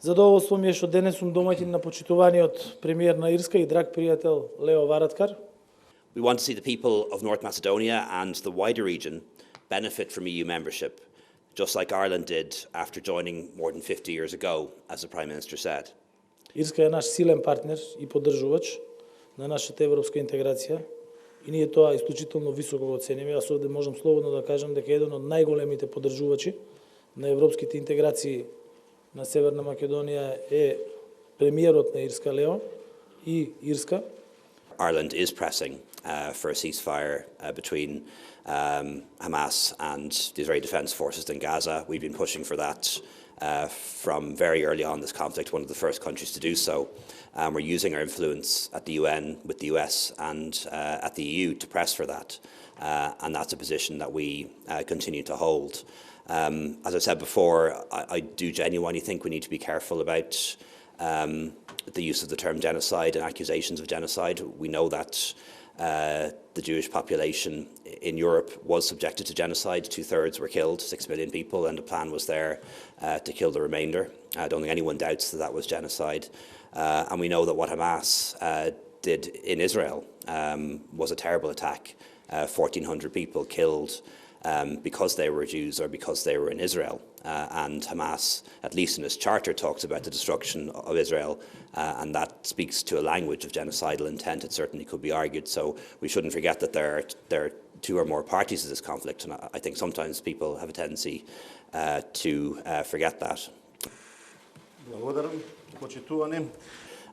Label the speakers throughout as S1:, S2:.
S1: Задоволство ми е што денес сум домаќин на почитуваниот премиер на Ирска и драг пријател Лео Varadkar.
S2: We want to see the people of North Macedonia and the wider region benefit from EU membership, just like Ireland did after joining more than 50 years ago, as the Prime Minister said.
S1: Ирска е наш силен партнер и поддржувач на нашата европска интеграција и ние тоа исклучително високо го оцениваме. Јас овде можам слободно да кажам дека еден од најголемите поддржувачи на европските интеграции на Северна Македонија е премиерот на Ирска Лео и Ирска.
S2: Ireland is pressing for a ceasefire between Hamas and the Israeli Defence Forces in Gaza. We've been pushing for that from very early on in this conflict, one of the first countries to do so. We're using our influence at the UN with the US and at the EU to press for that. And that's a position that we continue to hold. As I said before, I do genuinely think we need to be careful about the use of the term genocide and accusations of genocide. We know that the Jewish population in Europe was subjected to genocide. 2/3 were killed, 6 million people, and the plan was there to kill the remainder. I don't think anyone doubts that that was genocide. And we know that what Hamas did in Israel was a terrible attack. 1,400 people killed because they were Jews or because they were in Israel. And Hamas, at least in its charter, talks about the destruction of Israel, and that speaks to a language of genocidal intent. It certainly could be argued. So we shouldn't forget that there are two or more parties to this conflict, and I think sometimes people have a tendency to forget that.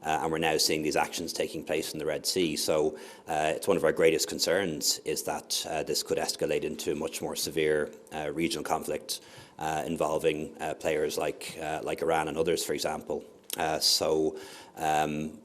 S2: And we're now seeing these actions taking place in the Red Sea. So it's one of our greatest concerns is that this could escalate into a much more severe regional conflict involving players like Iran and others, for example.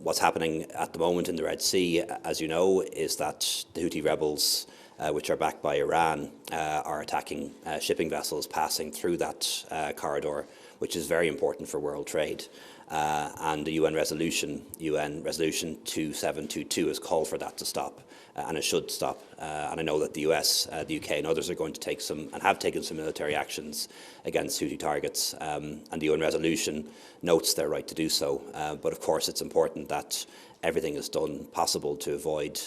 S2: What's happening at the moment in the Red Sea, as you know, is that the Houthi rebels, which are backed by Iran, are attacking shipping vessels passing through that corridor, which is very important for world trade. And the UN resolution 2722 has called for that to stop, and it should stop. And I know that the US, the UK and others are going to take some, and have taken some military actions against Houthi targets, and the UN resolution notes their right to do so. But of course it's important that everything is done possible to avoid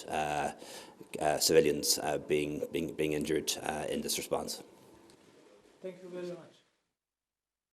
S2: civilians being injured in this response.
S1: Thank you very much.